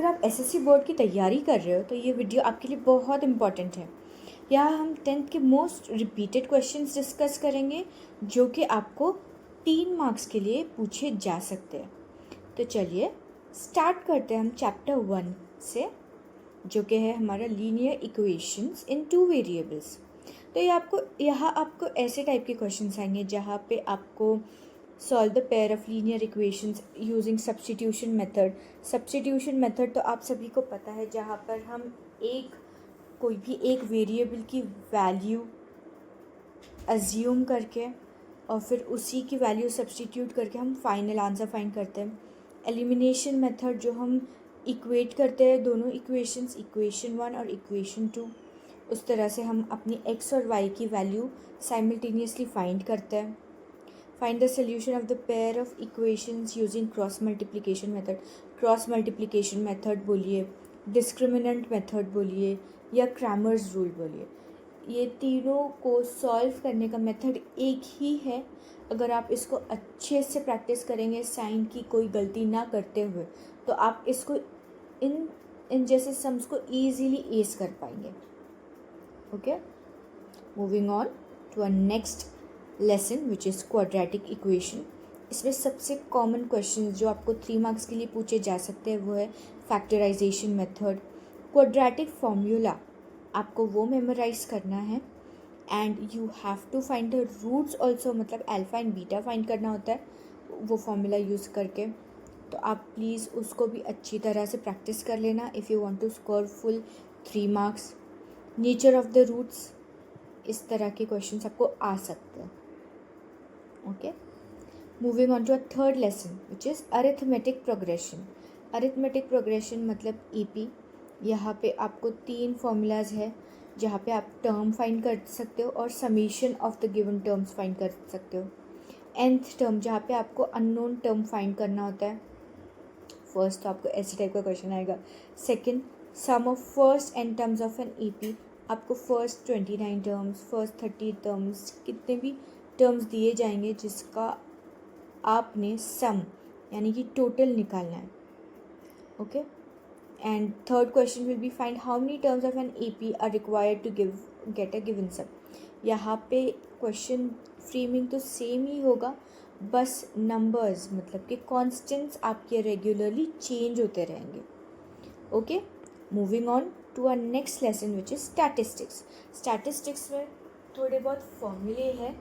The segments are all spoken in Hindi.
अगर आप एसएससी बोर्ड की तैयारी कर रहे हो तो ये वीडियो आपके लिए बहुत इम्पॉर्टेंट है। यहाँ हम 10th के मोस्ट रिपीटेड क्वेश्चंस डिस्कस करेंगे जो कि आपको 3 मार्क्स के लिए पूछे जा सकते हैं। तो चलिए स्टार्ट करते हैं हम चैप्टर 1 से, जो कि है हमारा लीनियर इक्वेशंस इन 2 वेरिएबल्स। तो यहाँ आपको ऐसे टाइप के क्वेश्चंस आएंगे जहाँ पे आपको solve the pair of linear equations using substitution method. Substitution method तो आप सभी को पता है, जहाँ पर हम कोई भी एक वेरिएबल की वैल्यू अज्यूम करके और फिर उसी की वैल्यू सब्स्टिट्यूट करके हम फाइनल आंसर फाइंड करते हैं। एलिमिनेशन मेथड जो हम इक्वेट करते हैं दोनों इक्वेशंस, इक्वेशन 1 और इक्वेशन 2, उस तरह से हम अपनी x और y की वैल्यू साइमल्टेनियसली फाइंड करते हैं। Find the solution of the pair of equations using cross multiplication method. Cross multiplication method बोलिए, डिस्क्रिमिनेंट मेथड बोलिए या क्रैमर्स रूल बोलिए, ये तीनों को सॉल्व करने का मेथड एक ही है। अगर आप इसको अच्छे से प्रैक्टिस करेंगे, साइन की कोई गलती ना करते हुए, तो आप इसको इन जैसे सम्स को ईजीली एस कर पाएंगे। Okay, moving on to a next lesson which is quadratic equation. इसमें सबसे कॉमन क्वेश्चन जो आपको 3 मार्क्स के लिए पूछे जा सकते हैं वो है फैक्टराइजेशन मेथड। क्वाड्रेटिक फॉर्मूला आपको वो मेमोराइज करना है and you have to find the roots also, मतलब अल्फा एंड बीटा फाइंड करना होता है वो फॉर्मूला यूज़ करके। तो आप प्लीज़ उसको भी अच्छी तरह से प्रैक्टिस कर लेना if you want to score full 3 marks. Nature of the roots, इस तरह के क्वेश्चंस आपको आ सकते हैं। Okay, moving on to a third lesson which is arithmetic progression. Arithmetic progression मतलब ईपी। यहाँ पे आपको 3 फॉर्मूलाज है जहाँ पे आप टर्म फाइंड कर सकते हो और summation of the given terms find कर सकते हो। nth टर्म जहाँ पे आपको अननोन टर्म फाइंड करना होता है। फर्स्ट तो आपको ऐसे टाइप का क्वेश्चन आएगा। Second, sum of first n terms of an AP. आपको फर्स्ट 29 टर्म्स, फर्स्ट 30 टर्म्स, कितने भी टर्म्स दिए जाएंगे जिसका आपने सम यानी कि टोटल निकालना है। Okay, and third question will be find how many terms of an AP are required to get a given sum. यहाँ पे क्वेश्चन फ्रेमिंग तो सेम ही होगा, बस नंबर्स मतलब कि कॉन्स्टेंट्स आपके रेगुलरली चेंज होते रहेंगे। Okay, moving on to our next lesson which is statistics. Statistics में थोड़े बहुत फॉर्मूले हैं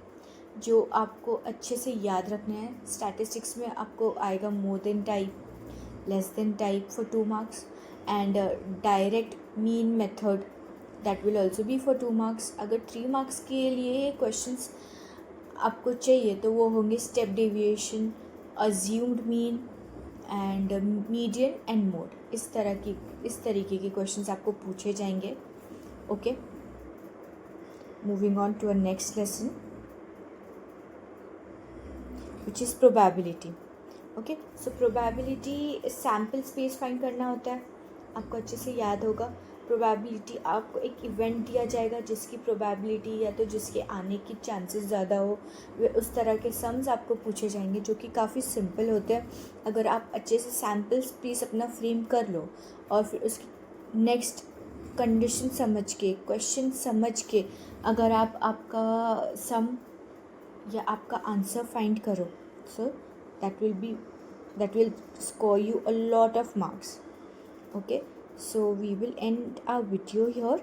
जो आपको अच्छे से याद रखने हैं। स्टैटिस्टिक्स में आपको आएगा more than type, less than type for 2 marks and direct mean method, that will also be for 2 marks. अगर 3 मार्क्स के लिए क्वेश्चंस आपको चाहिए तो वो होंगे step deviation, assumed mean and median and mode. इस तरीके के क्वेश्चंस आपको पूछे जाएंगे। Okay, moving on to a next lesson which is probability. Okay, so probability sample space find करना होता है, आपको अच्छे से याद होगा। प्रोबेबिलिटी, आपको एक इवेंट दिया जाएगा जिसकी प्रोबेबिलिटी या तो जिसके आने की चांसेस ज़्यादा हो, वे उस तरह के सम्स आपको पूछे जाएंगे जो कि काफ़ी सिंपल होते हैं। अगर आप अच्छे से सैम्पल स्पेस अपना फ्रेम कर लो और फिर उसकी नेक्स्ट कंडीशन समझ के, क्वेश्चन समझ के अगर आप आपका सम या आपका आंसर फाइंड करो, सो that will score you a lot of marks. Okay, so we will end our video here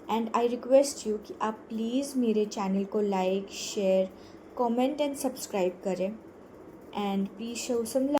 and I request you कि आप प्लीज़ मेरे चैनल को like, share, comment and subscribe करें एंड प्लीज़ शो सम